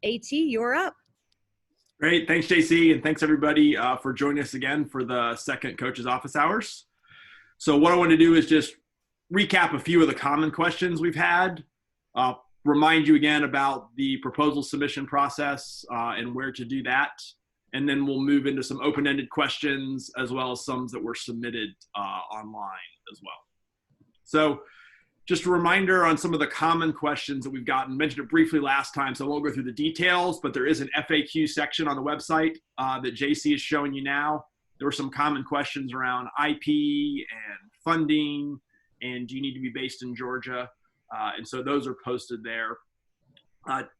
AT, you're up. Great. Thanks, JC. And thanks, everybody, for joining us again for the second Coach's Office Hours. So what I want to do is just recap a few of the common questions we've had, remind you again about the proposal submission process and where to do that. And then we'll move into some open-ended questions as well as some that were submitted online as well. So just a reminder on some of the common questions that we've gotten. Mentioned it briefly last time, so I won't go through the details, but there is an FAQ section on the website that JC is showing you now. There were some common questions around IP and funding, and do you need to be based in Georgia? And so those are posted there.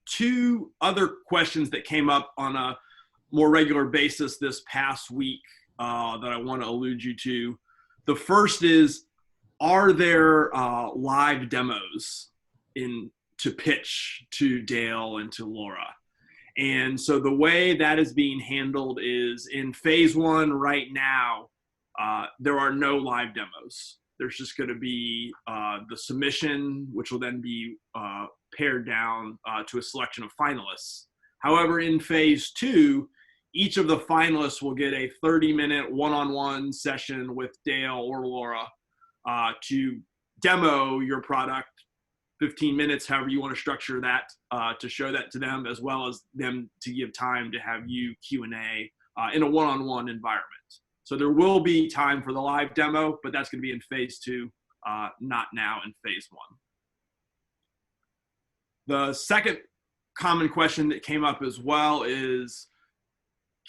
Two other questions that came up on a more regular basis this past week that I want to allude you to. The first is, are there live demos to pitch to Dale and to Laura? And so the way that is being handled is in phase one right now, there are no live demos. There's just going to be the submission, which will then be pared down to a selection of finalists. However, in phase two, each of the finalists will get a 30-minute one-on-one session with Dale or Laura to demo your product, 15 minutes, however you want to structure that, to show that to them, as well as them to give time to have you Q&A in a one-on-one environment. So there will be time for the live demo, but that's going to be in phase two, not now in phase one. The second common question that came up as well is,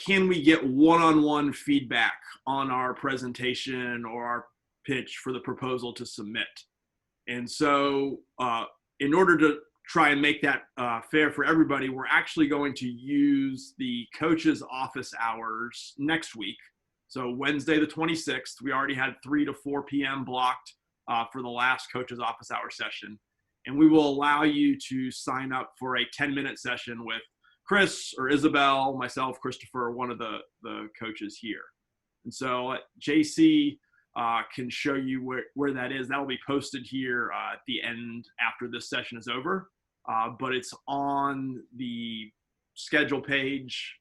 can we get one-on-one feedback on our presentation or our pitch for the proposal to submit? And so in order to try and make that fair for everybody, we're actually going to use the coach's office hours next week. So Wednesday the 26th, we already had 3 to 4 p.m. blocked for the last coach's office hour session. And we will allow you to sign up for a 10-minute session with Chris or Isabel, myself, Christopher, one of the coaches here. And so JC can show you where that is. That will be posted here at the end after this session is over. But it's on the schedule page.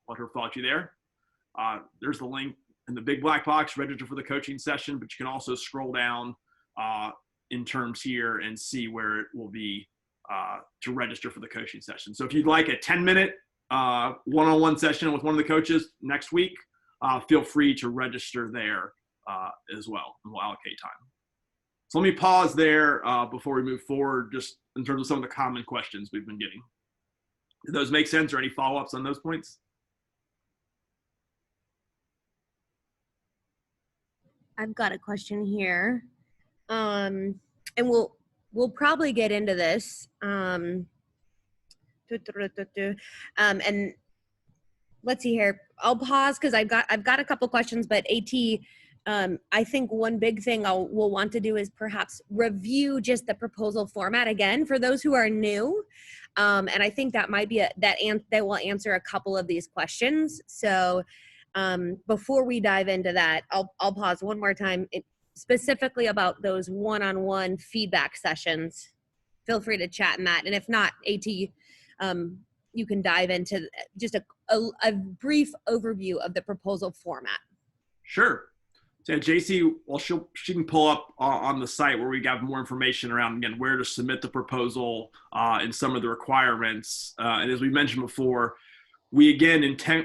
Let her follow you there. There's the link in the big black box, register for the coaching session, but you can also scroll down in terms here and see where it will be to register for the coaching session. So if you'd like a 10-minute one-on-one session with one of the coaches next week, feel free to register there as well, and we'll allocate time. So let me pause there before we move forward, just in terms of some of the common questions we've been getting. Do those make sense, or any follow-ups on those points? I've got a question here, and we'll probably get into this. And let's see here. I'll pause because I've got a couple questions, but AT, I think one big thing we'll want to do is perhaps review just the proposal format again for those who are new. And I think that might be that will answer a couple of these questions. So before we dive into that, I'll pause one more time. Specifically about those one-on-one feedback sessions, feel free to chat in that. And if not, AT, you can dive into just a brief overview of the proposal format. Sure. So JC, well, she can pull up on the site where we got more information around, again, where to submit the proposal and some of the requirements. And as we mentioned before, we again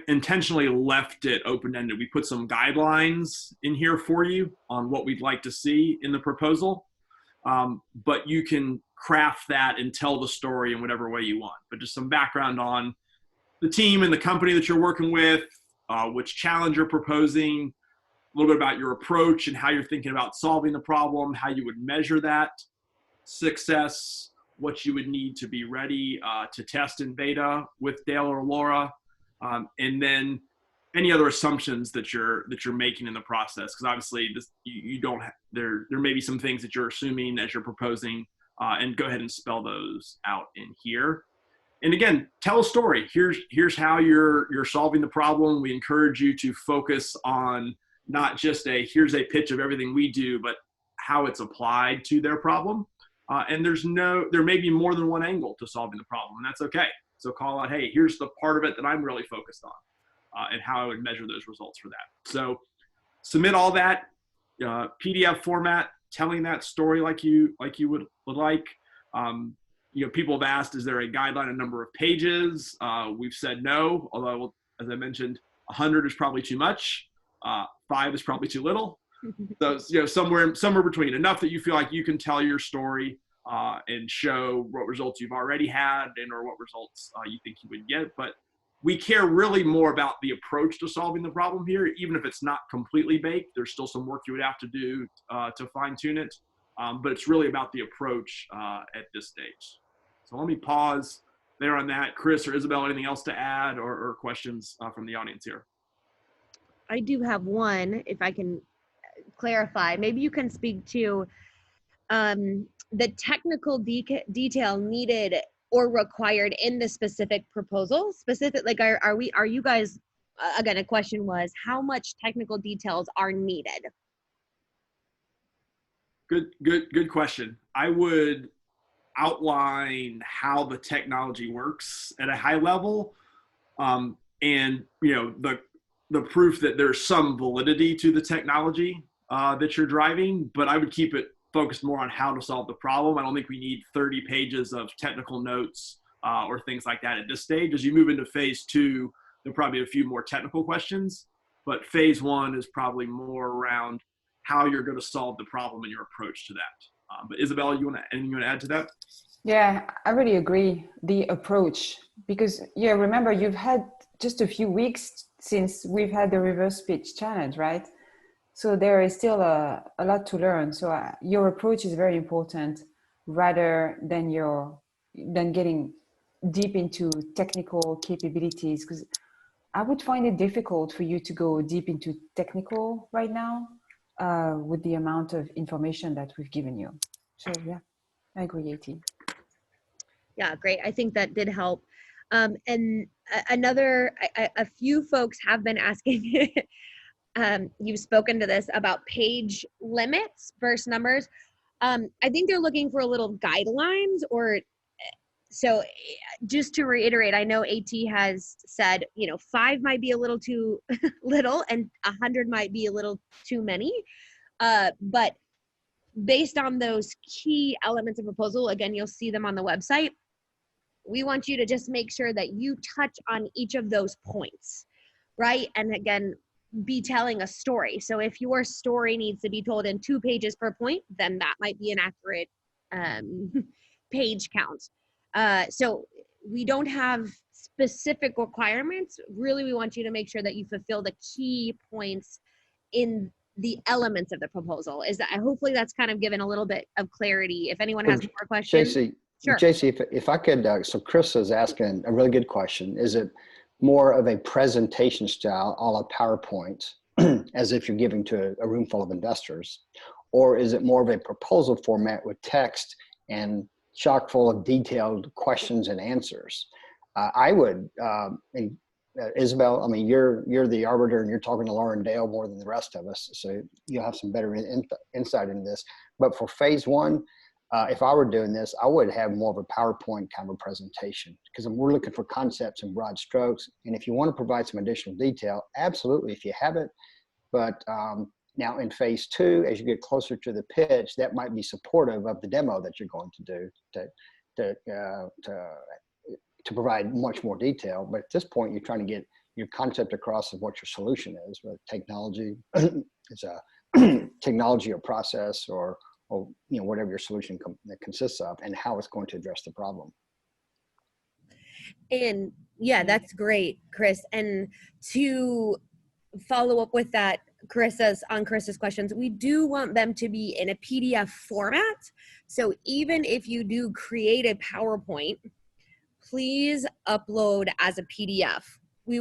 intentionally left it open-ended. We put some guidelines in here for you on what we'd like to see in the proposal, but you can craft that and tell the story in whatever way you want. But just some background on the team and the company that you're working with, which challenge you're proposing, a little bit about your approach and how you're thinking about solving the problem, how you would measure that success, what you would need to be ready to test in beta with Dale or Laura, and then any other assumptions that you're making in the process, because obviously you don't there may be some things that you're assuming as you're proposing, and go ahead and spell those out in here. And again, tell a story. Here's how you're solving the problem. We encourage you to focus on not just here's a pitch of everything we do, but how it's applied to their problem. And there may be more than one angle to solving the problem, and that's okay. So call out, hey, here's the part of it that I'm really focused on, and how I would measure those results for that. So submit all that, PDF format, telling that story like you would like. People have asked, is there a guideline, a number of pages? We've said no, although, as I mentioned, 100 is probably too much. 5 is probably too little. So, somewhere between, enough that you feel like you can tell your story and show what results you've already had or what results you think you would get. But we care really more about the approach to solving the problem here. Even if it's not completely baked, there's still some work you would have to do to fine tune it. But it's really about the approach at this stage. So let me pause there on that. Chris or Isabel, anything else to add or questions from the audience here? I do have one, if I can clarify. Maybe you can speak to the technical detail needed or required in the specific proposal. Like, are you guys, again, a question was, how much technical details are needed? Good question. I would outline how the technology works at a high level, and the proof that there's some validity to the technology that you're driving. But I would keep it focused more on how to solve the problem. I don't think we need 30 pages of technical notes or things like that at this stage. As you move into phase 2, there'll probably be a few more technical questions, but phase 1 is probably more around how you're going to solve the problem and your approach to that. But Isabella, anything you want to add to that? Yeah, I really agree. The approach, because remember, you've had just a few weeks since we've had the reverse pitch challenge, right? So there is still a lot to learn. So your approach is very important, rather than getting deep into technical capabilities, because I would find it difficult for you to go deep into technical right now with the amount of information that we've given you. So yeah, I agree, AT. Yeah, great. I think that did help. And a few folks have been asking, you've spoken to this about page limits versus numbers. I think they're looking for a little guidelines, so just to reiterate, I know AT has said, 5 might be a little too little and 100 might be a little too many. But based on those key elements of proposal, again, you'll see them on the website. We want you to just make sure that you touch on each of those points, right? And again, be telling a story. So if your story needs to be told in 2 pages per point, then that might be an accurate page count. So we don't have specific requirements. Really, we want you to make sure that you fulfill the key points in the elements of the proposal. Hopefully that's kind of given a little bit of clarity. If anyone has more questions. Sure. JC, if I could, so Chris is asking a really good question. Is it more of a presentation style, a la PowerPoint, as if you're giving to a room full of investors? Or is it more of a proposal format with text and chock full of detailed questions and answers? I would, Isabel, I mean, you're the arbiter and you're talking to Lauren Dale more than the rest of us, so you'll have some better insight into this. But for phase 1, if I were doing this, I would have more of a PowerPoint kind of presentation, because we're looking for concepts and broad strokes. And if you want to provide some additional detail, absolutely, if you have it. But now in phase 2, as you get closer to the pitch, that might be supportive of the demo that you're going to do to provide much more detail. But at this point, you're trying to get your concept across of what your solution is, whether technology is a technology or process or whatever your solution consists of, and how it's going to address the problem. And yeah, that's great, Chris. And to follow up with that, Chris's questions, we do want them to be in a PDF format. So even if you do create a PowerPoint, please upload as a PDF. We,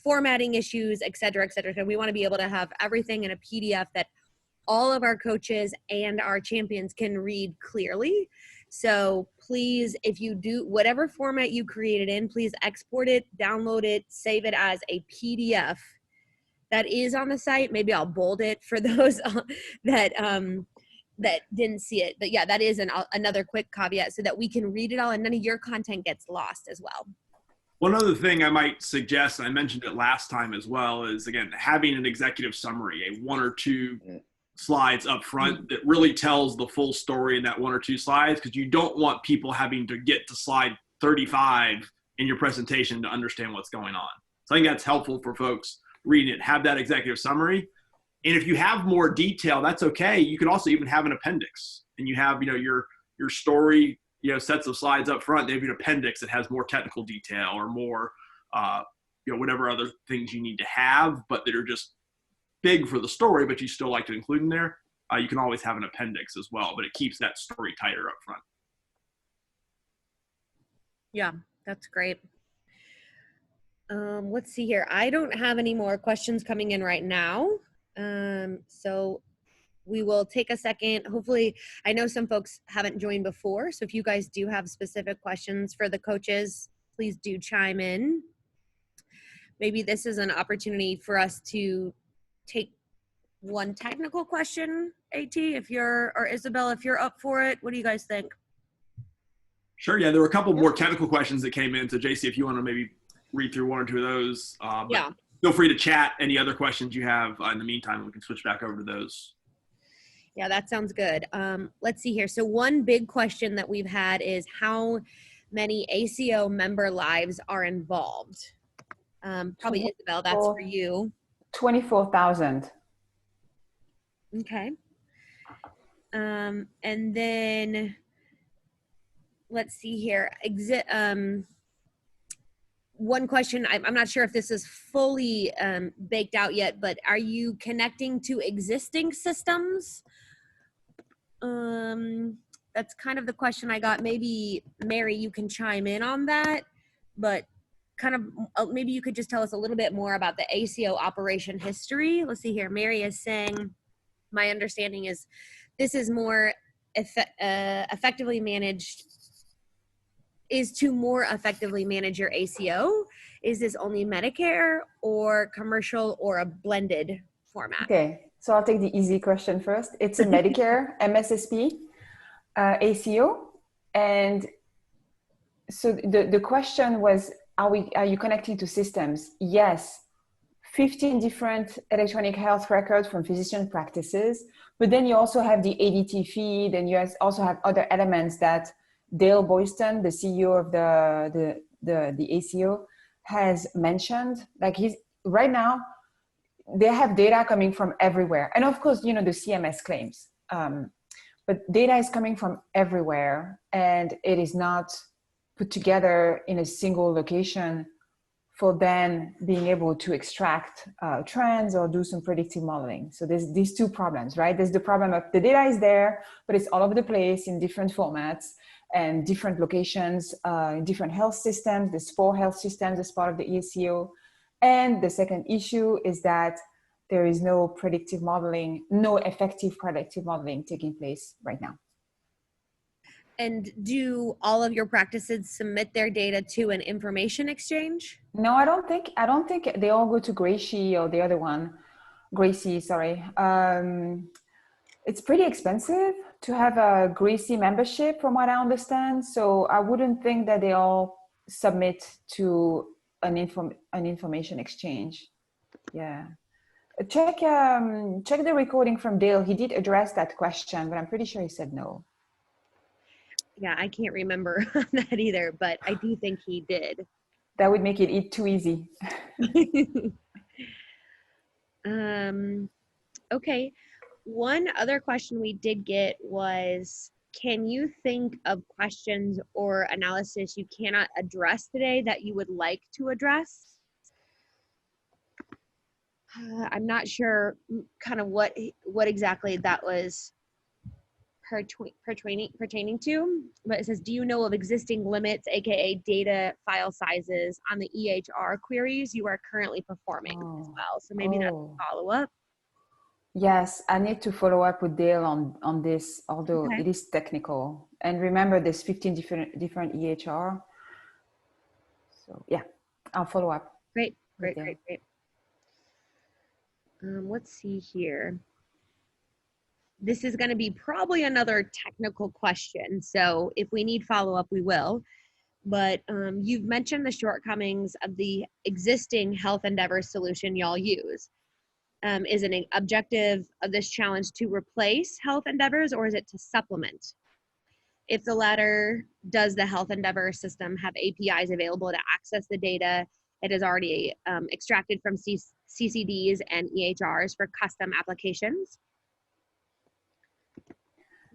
formatting issues, et cetera. So we want to be able to have everything in a PDF that all of our coaches and our champions can read clearly. So please, if you do whatever format you created in, please export it, download it, save it as a PDF. That is on the site. Maybe I'll bold it for those that that didn't see it. But yeah, that is another quick caveat so that we can read it all and none of your content gets lost as well. One other thing I might suggest, and I mentioned it last time as well, is again, having an executive summary, a 1 or 2 slides up front that really tells the full story in that 1 or 2 slides, because you don't want people having to get to slide 35 in your presentation to understand what's going on. So I think that's helpful for folks reading it. Have that executive summary. And if you have more detail, that's okay. You can also even have an appendix, and you have, your story, sets of slides up front. They have an appendix that has more technical detail or more, whatever other things you need to have, but that are just big for the story, but you still like to include in there. You can always have an appendix as well, but it keeps that story tighter up front. Yeah, that's great. Let's see here. I don't have any more questions coming in right now. So we will take a second. Hopefully, I know some folks haven't joined before, so if you guys do have specific questions for the coaches, please do chime in. Maybe this is an opportunity for us to take one technical question, AT, or Isabel, if you're up for it. What do you guys think? Sure, yeah, there were a couple more technical questions that came in, so JC, if you want to maybe read through 1 or 2 of those, yeah. Feel free to chat any other questions you have. In the meantime, we can switch back over to those. Yeah, that sounds good. Let's see here. So one big question that we've had is how many ACO member lives are involved? Probably Isabel, that's for you. 24,000. Okay. And then let's see here. One question, I'm not sure if this is fully baked out yet, but are you connecting to existing systems? That's kind of the question I got. Maybe Mary, you can chime in on that, but kind of maybe you could just tell us a little bit more about the ACO operation history. Let's see here. Mary is saying, my understanding is this is more effectively managed, is to more effectively manage your ACO. Is this only Medicare or commercial or a blended format? Okay, so I'll take the easy question first. It's a Medicare MSSP ACO. And so the question was, are you connecting to systems? Yes, 15 different electronic health records from physician practices, but then you also have the ADT feed, and you also have other elements that Dale Boyston, the CEO of the ACO, has mentioned. Like right now, they have data coming from everywhere. And of course, the CMS claims, but data is coming from everywhere, and it is not put together in a single location for then being able to extract trends or do some predictive modeling. So there's these 2 problems, right? There's the problem of the data is there, but it's all over the place in different formats and different locations, in different health systems. There's 4 health systems as part of the ACO. And the second issue is that there is no predictive modeling, no effective predictive modeling taking place right now. And do all of your practices submit their data to an information exchange? No, I don't think they all go to GHIC or the other one, GHIC, sorry. It's pretty expensive to have a GHIC membership from what I understand. So I wouldn't think that they all submit to an information exchange. Yeah. Check the recording from Dale. He did address that question, but I'm pretty sure he said no. Yeah, I can't remember that either, but I do think he did. That would make it too easy. Okay. One other question we did get was, can you think of questions or analysis you cannot address today that you would like to address? I'm not sure kind of what exactly that was pertaining to, but it says, do you know of existing limits, aka data file sizes, on the EHR queries you are currently performing as well? So maybe that's a follow-up. Yes, I need to follow up with Dale on this, although it is technical. And remember, there's 15 different EHR. So yeah, I'll follow up. Great. Let's see here. this is going to be probably another technical question. So if we need follow-up, we will. But you've mentioned the shortcomings of the existing Health Endeavor solution y'all use. Is an objective of this challenge to replace Health Endeavors, or is it to supplement? If the latter, does the Health Endeavor system have APIs available to access the data it is already extracted from CCDs and EHRs for custom applications?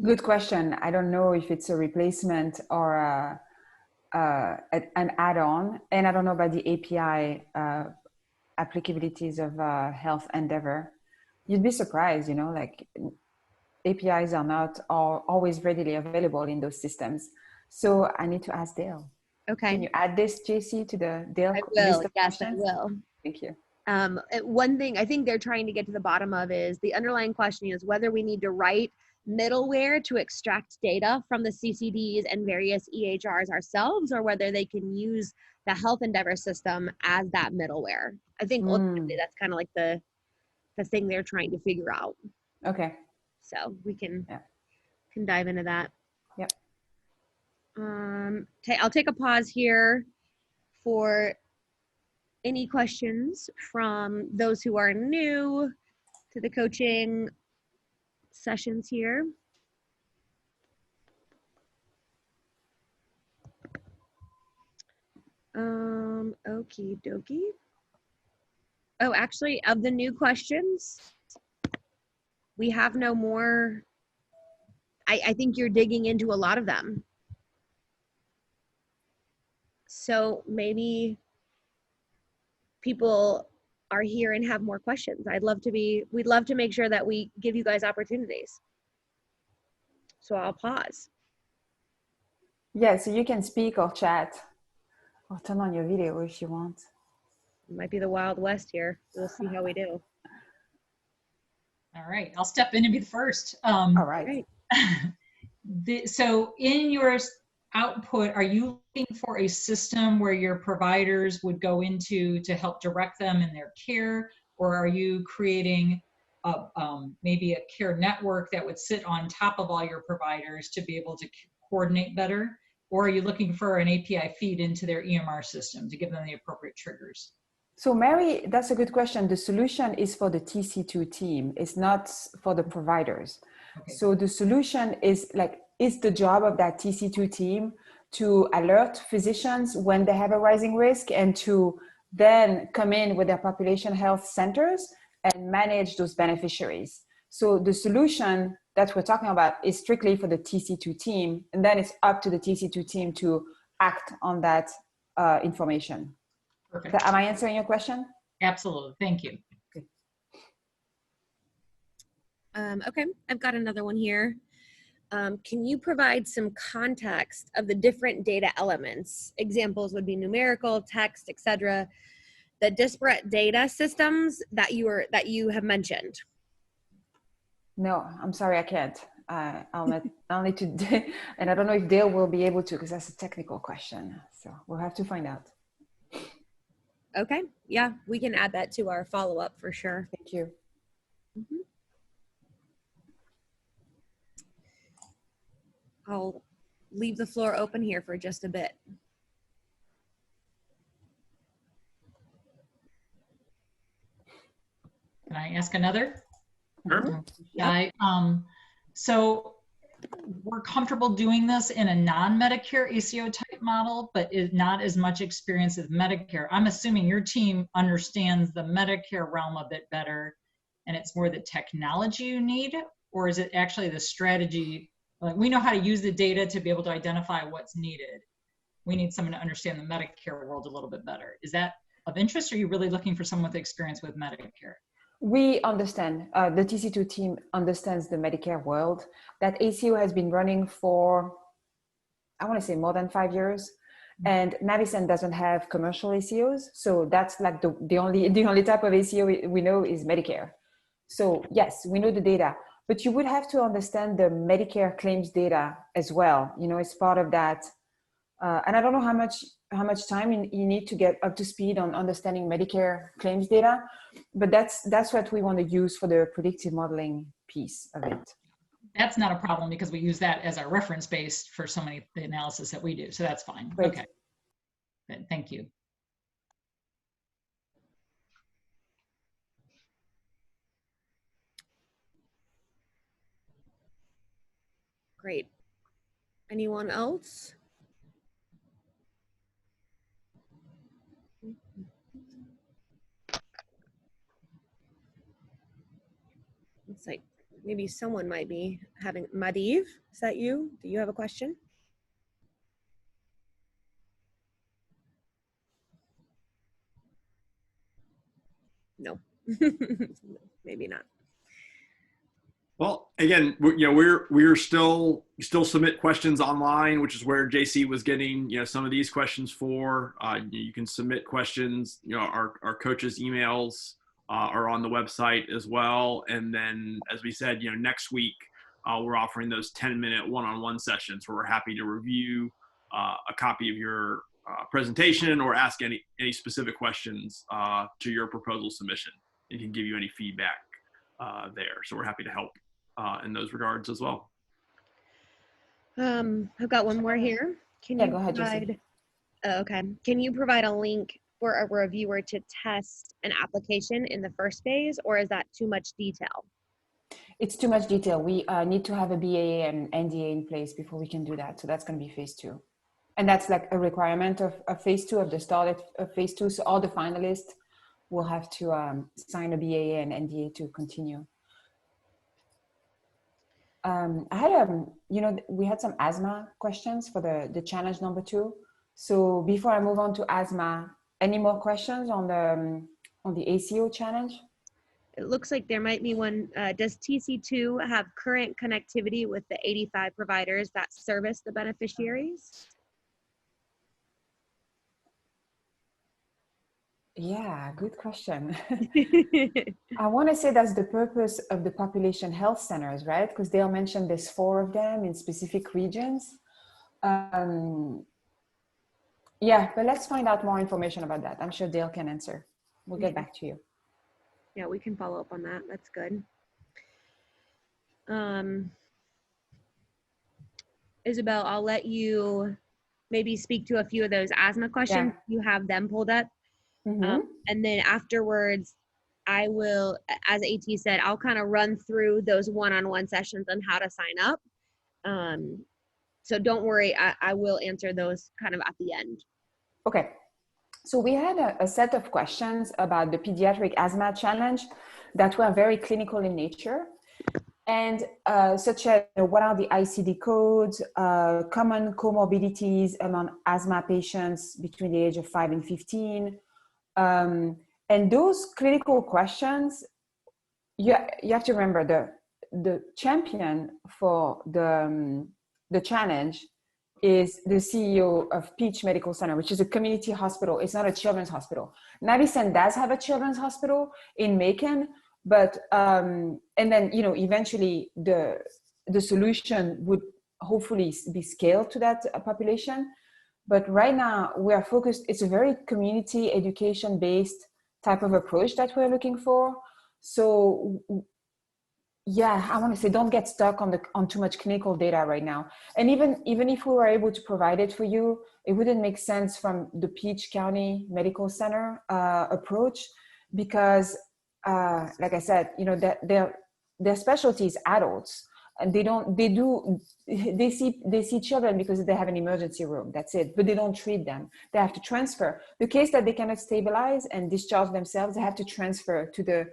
Good question. I don't know if it's a replacement or an add-on, and I don't know about the API applicabilities of Health Endeavor. You'd be surprised, you know, like APIs are not always readily available in those systems. So I need to ask Dale. Okay. Can you add this, JC, to the Dale list of yes, questions? I will. Thank you. One thing I think they're trying to get to the bottom of is the underlying question is whether we need to write middleware to extract data from the CCDs and various EHRs ourselves, or whether they can use the Health Endeavor system as that middleware. I think ultimately that's kind of like the thing they're trying to figure out. Okay. So we can dive into that. Yep. I'll take a pause here for any questions from those who are new to the coaching sessions here. Okie dokie. Oh, actually, of the new questions, we have no more. I think you're digging into a lot of them. So maybe people are here and have more questions. We'd love to make sure that we give you guys opportunities. So I'll pause. Yeah, so you can speak or chat or turn on your video if you want. It might be the Wild West here. We'll see how we do. All right, I'll step in and be the first. All right. So in your output, are you looking for a system where your providers would go into to help direct them in their care, or are you creating maybe a care network that would sit on top of all your providers to be able to coordinate better? Or are you looking for an API feed into their EMR system to give them the appropriate triggers? So Mary, that's a good question. The solution is for the TC2 team. It's not for the providers. Okay. So the solution is the job of that TC2 team to alert physicians when they have a rising risk and to then come in with their population health centers and manage those beneficiaries. So the solution that we're talking about is strictly for the TC2 team, and then it's up to the TC2 team to act on that information. Perfect. Am I answering your question? Absolutely. Thank you. Okay, I've got another one here. Can you provide some context of the different data elements? Examples would be numerical, text, etc. The disparate data systems that you have mentioned. No, I'm sorry, I can't. I'll need to, and I don't know if Dale will be able to because that's a technical question. So we'll have to find out. Okay, yeah, we can add that to our follow-up for sure. Thank you. Mm-hmm. I'll leave the floor open here for just a bit. Can I ask another? Sure. So we're comfortable doing this in a non-Medicare ACO type model, but is not as much experience with Medicare. I'm assuming your team understands the Medicare realm a bit better, and it's more the technology you need, or is it actually the strategy? Like, we know how to use the data to be able to identify what's needed. We need someone to understand the Medicare world a little bit better. Is that of interest, or are you really looking for someone with experience with Medicare? We understand, the TC2 team understands the Medicare world. That ACO has been running for, I want to say more than 5 years. And Navicent doesn't have commercial ACOs. So that's like the only type of ACO we know is Medicare. So yes, we know the data, but you would have to understand the Medicare claims data as well. You know, it's part of that. And I don't know how much time you need to get up to speed on understanding Medicare claims data, but that's what we want to use for the predictive modeling piece of it. That's not a problem because we use that as our reference base for so many the analysis that we do. So that's fine. Great. Okay. Good. Thank you. Great. Anyone else? Looks like maybe someone might be having, Madiv, is that you? Do you have a question? No, maybe not. Well, again, we're still submit questions online, which is where JC was getting some of these questions for. You can submit questions. Our coaches' emails are on the website as well. And then, as we said, next week we're offering those 10-minute one-on-one sessions where we're happy to review a copy of your presentation or ask any specific questions to your proposal submission. It can give you any feedback there. So we're happy to help in those regards as well. I've got one more here. Can Yeah, you go ahead, provide, okay. Can you provide a link for a reviewer to test an application in the first phase, or is that too much detail? It's too much detail. We need to have a BAA and NDA in place before we can do that. So that's going to be phase 2. And that's like a requirement of phase 2, of the start of phase 2. So all the finalists will have to sign a BAA and NDA to continue. I had we had some asthma questions for the challenge number 2. So before I move on to asthma, any more questions on the ACO challenge? It looks like there might be one. Does TC2 have current connectivity with the 85 providers that service the beneficiaries? Yeah, good question. I want to say that's the purpose of the population health centers, right? Because Dale mentioned there's 4 of them in specific regions. Yeah, but let's find out more information about that. I'm sure Dale can answer. We'll get back to you. Yeah, we can follow up on that. That's good. Isabel, I'll let you maybe speak to a few of those asthma questions. Yeah. You have them pulled up. And then afterwards, I will, as AT said, I'll kind of run through those one-on-one sessions on how to sign up. So don't worry, I will answer those kind of at the end. Okay. So we had a set of questions about the Pediatric Asthma Challenge that were very clinical in nature. And such as what are the ICD codes, common comorbidities among asthma patients between the age of 5 and 15. And those clinical questions, you have to remember the champion for the challenge is the CEO of Peach Medical Center, which is a community hospital. It's not a children's hospital. Navicent does have a children's hospital in Macon, but and then eventually the solution would hopefully be scaled to that population. But right now we are focused. It's a very community education based type of approach that we're looking for. So yeah, I want to say don't get stuck on too much clinical data right now. And even if we were able to provide it for you, it wouldn't make sense from the Peach County Medical Center approach, because like I said, their specialty is adults, and they see children because they have an emergency room. That's it. But they don't treat them. They have to transfer. The case that they cannot stabilize and discharge themselves, they have to transfer to the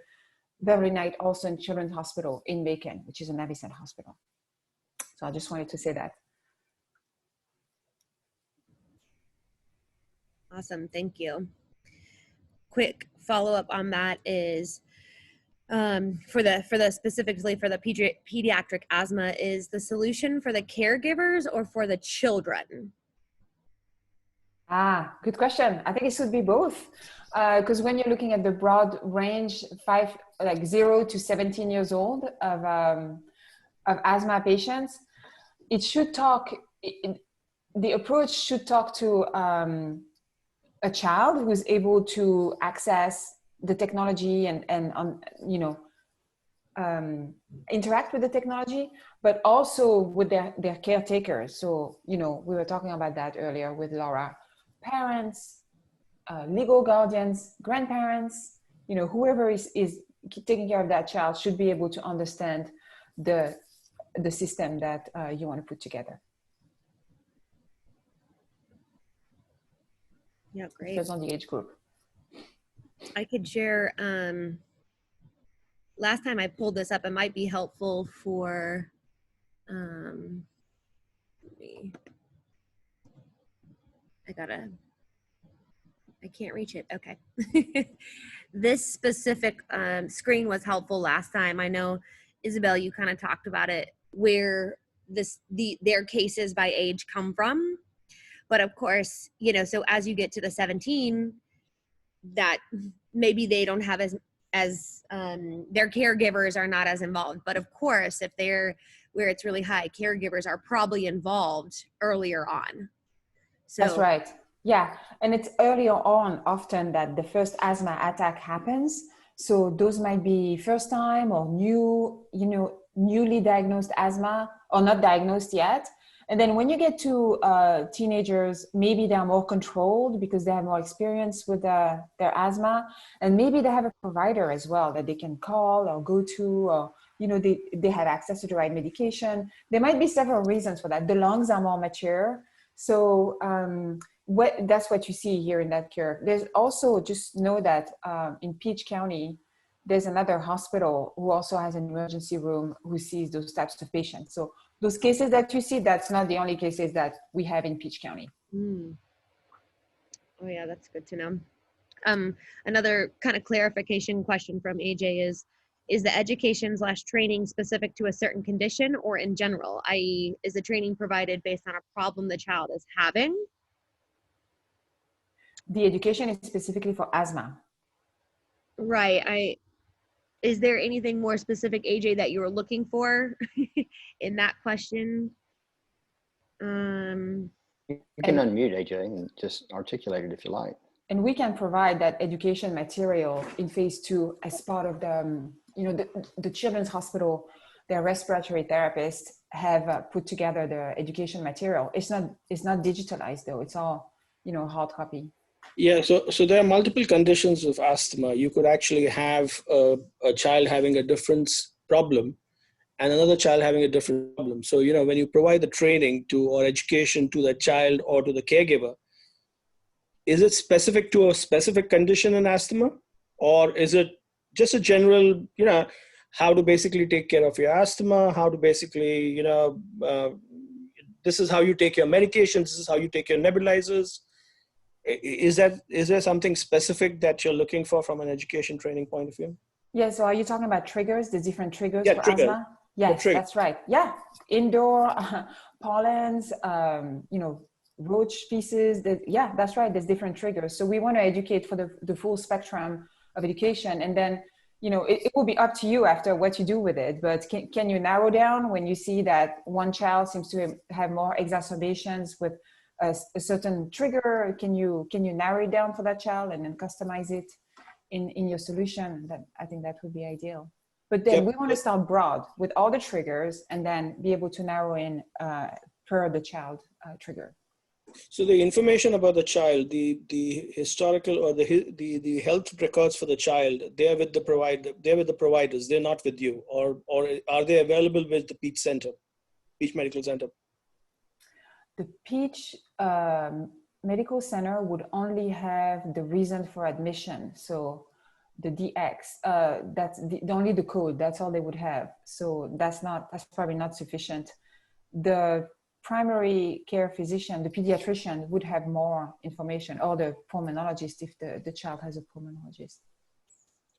Beverly Knight Olson Children's Hospital in Macon, which is a Navicent hospital. So I just wanted to say that. Awesome, thank you. Quick follow-up on that is for the specifically for the pediatric asthma, is the solution for the caregivers or for the children? Good question. I think it should be both, because when you're looking at the broad range, 0 to 17 years old of asthma patients, it should talk. The approach should talk to a child who is able to access the technology and interact with the technology, but also with their caretakers. So, you know, we were talking about that earlier with Laura. Parents, legal guardians, grandparents, you know, whoever is taking care of that child should be able to understand the system that you want to put together. Yeah, great. Depends on the age group. I could share, last time I pulled this up, it might be helpful for, I can't reach it. Okay. This specific screen was helpful last time. I know, Isabel, you kind of talked about it, where their cases by age come from. But of course, you know, so as you get to the 17, that maybe they don't have as their caregivers are not as involved. But of course, if they're where it's really high, caregivers are probably involved earlier on. So that's right. Yeah, and it's earlier on often that the first asthma attack happens. So those might be first time or newly diagnosed asthma or not diagnosed yet. And then when you get to teenagers, maybe they're more controlled because they have more experience with their asthma, and maybe they have a provider as well that they can call or go to, or you know, they have access to the right medication. There might be several reasons for that. The lungs are more mature, so that's what you see here in that curve. There's also, just know that in Peach County, there's another hospital who also has an emergency room who sees those types of patients. So those cases that you see, that's not the only cases that we have in Peach County. Oh yeah, that's good to know. Another kind of clarification question from AJ is the education/training specific to a certain condition or in general, i.e. is the training provided based on a problem the child is having? The education is specifically for asthma. Right. Is there anything more specific, AJ, that you were looking for in that question? You can unmute AJ and just articulate it if you like. And we can provide that education material in phase 2 as part of the, the Children's Hospital, their respiratory therapists have put together the education material. It's not digitalized though. It's all, hard copy. Yeah, so there are multiple conditions of asthma. You could actually have a child having a different problem and another child having a different problem. So, when you provide the training or education to the child or to the caregiver, is it specific to a specific condition in asthma? Or is it just a general, how to basically take care of your asthma, how to basically, this is how you take your medications, this is how you take your nebulizers. Is there something specific that you're looking for from an education training point of view? Yeah, so are you talking about triggers, the different triggers for trigger. asthma? Yes, that's right. Yeah, indoor pollens, roach species. That's right. There's different triggers. So we want to educate for the full spectrum of education. And then, it will be up to you after what you do with it. But can you narrow down when you see that one child seems to have more exacerbations with a certain trigger? Can you narrow it down for that child and then customize it in your solution? That I think that would be ideal. But then we want to start broad with all the triggers and then be able to narrow in per the child trigger. So the information about the child, the historical or the health records for the child, they're with the provider. They're with the providers. They're not with you, or are they available with the Peach Medical Center? The Peach Medical Center would only have the reason for admission. So the DX, that's only the code. That's all they would have. So that's probably not sufficient. The primary care physician, the pediatrician, would have more information, or the pulmonologist if the child has a pulmonologist.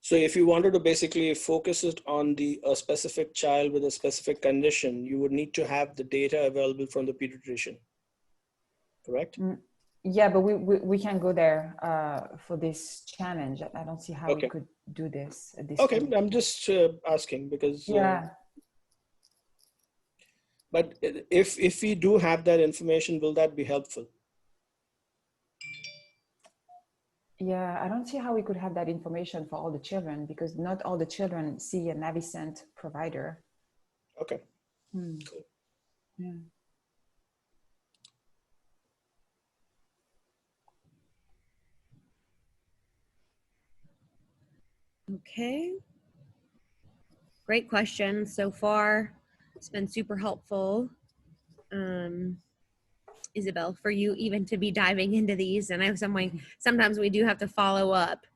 So if you wanted to basically focus it on a specific child with a specific condition, you would need to have the data available from the pediatrician, correct? Yeah, but we can't go there for this challenge. I don't see how we could do this at this point. I'm just asking because... But if we do have that information, will that be helpful? Yeah, I don't see how we could have that information for all the children because not all the children see a Navicent provider. Okay. Hmm. Cool. Yeah. Okay. Great question so far. It's been super helpful. Isabel, for you even to be diving into these. And I sometimes we do have to follow up.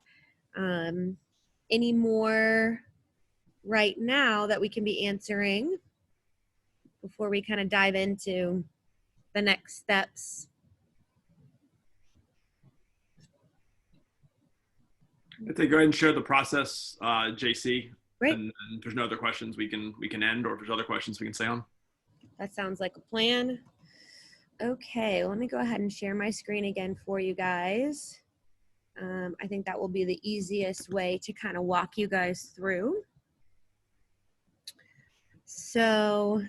Any more right now that we can be answering before we kind of dive into the next steps? I'd say go ahead and share the process, JC. Great. And if there's no other questions, we can end, or if there's other questions, we can stay on. That sounds like a plan. Okay, let me go ahead and share my screen again for you guys. I think that will be the easiest way to kind of walk you guys through. So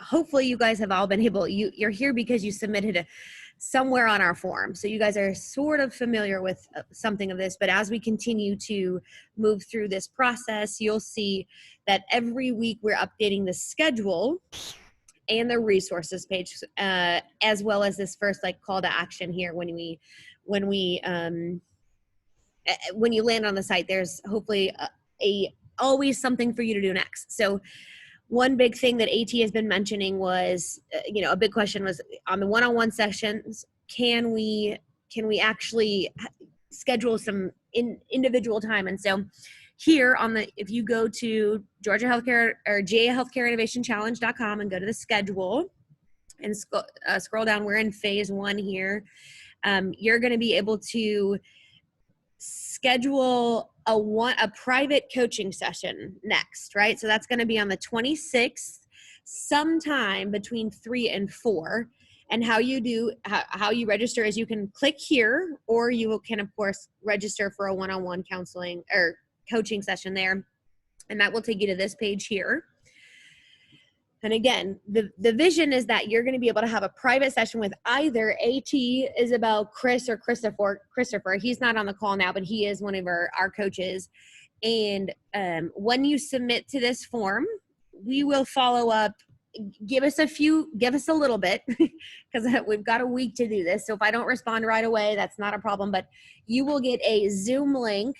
hopefully you guys have all been able, you're here because you submitted somewhere on our form. So you guys are sort of familiar with something of this, but as we continue to move through this process, you'll see that every week we're updating the schedule and the resources page, as well as this first call to action here. When you land on the site, there's hopefully always something for you to do next. So one big thing that AT has been mentioning was, a big question was on the one-on-one sessions, can we actually schedule some individual time? And so here if you go to Georgia Healthcare or GAHealthcareInnovationChallenge.com and go to the schedule and scroll down, we're in phase 1 here. You're going to be able to schedule a private coaching session next, right? So that's going to be on the 26th, sometime between 3 and 4. And how you register is you can click here, or you can of course register for a one-on-one counseling or coaching session there, and that will take you to this page here. And again, the vision is that you're going to be able to have a private session with either AT, Isabel, Chris, or Christopher. He's not on the call now, but he is one of our coaches. And when you submit to this form, we will follow up. Give us a little bit because we've got a week to do this. So if I don't respond right away, that's not a problem, but you will get a Zoom link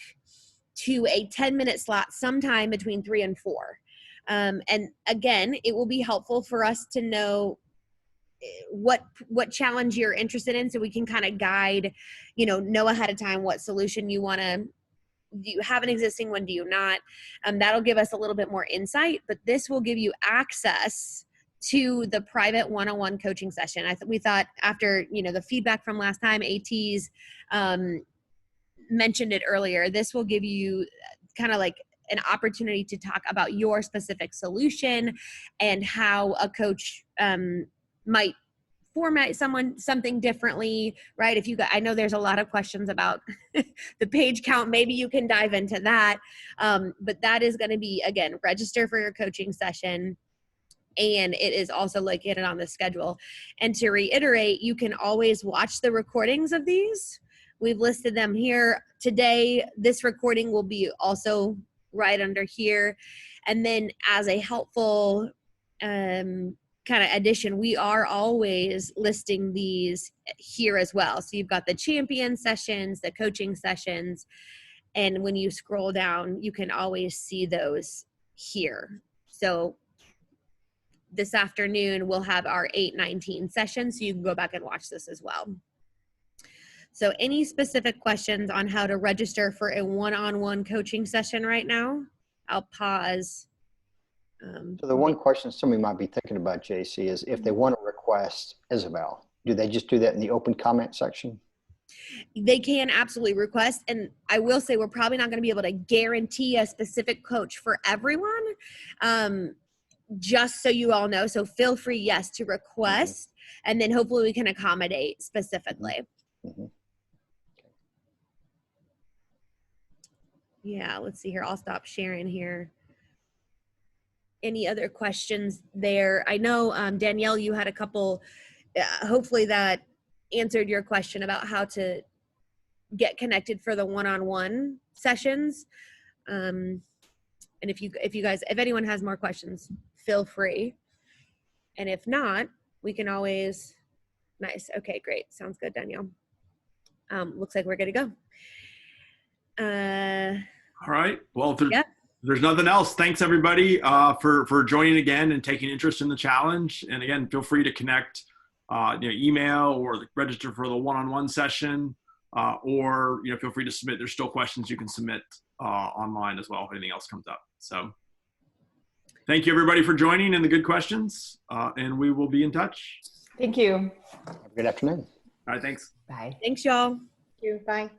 to a 10-minute slot sometime between 3 and 4. And again, it will be helpful for us to know what challenge you're interested in, so we can kind of guide, know ahead of time what solution you want to. Do you have an existing one? Do you not? That'll give us a little bit more insight, but this will give you access to the private one-on-one coaching session. We thought after, the feedback from last time, AT's mentioned it earlier, this will give you kind of an opportunity to talk about your specific solution and how a coach might format something differently, right? I know there's a lot of questions about the page count. Maybe you can dive into that. But that is going to be, again, register for your coaching session. And it is also located on the schedule. And to reiterate, you can always watch the recordings of these. We've listed them here today. This recording will be also right under here. And then as a helpful kind of addition, we are always listing these here as well. So you've got the champion sessions, the coaching sessions, and when you scroll down, you can always see those here. So this afternoon, we'll have our 8:19 session, so you can go back and watch this as well. So any specific questions on how to register for a one-on-one coaching session right now? I'll pause. So the one question somebody might be thinking about, JC, is if they want to request Isabel, do they just do that in the open comment section? They can absolutely request. And I will say we're probably not going to be able to guarantee a specific coach for everyone, just so you all know. So feel free, yes, to request, and then hopefully we can accommodate specifically. Mm-hmm. Yeah, let's see here. I'll stop sharing here. Any other questions there? I know, Danielle, you had a couple, hopefully that answered your question about how to get connected for the one-on-one sessions. And if anyone has more questions, feel free. And if not, we can always, nice. Okay, great. Sounds good, Danielle. Looks like we're good to go. All right. Well, if Yeah. there's nothing else, thanks everybody for joining again and taking interest in the challenge. And again, feel free to connect, email or register for the one-on-one session, or feel free to submit. There's still questions you can submit online as well if anything else comes up. So thank you everybody for joining and the good questions, and we will be in touch. Thank you. Have a good afternoon. All right, thanks. Bye. Thanks, y'all. Thank you. Bye.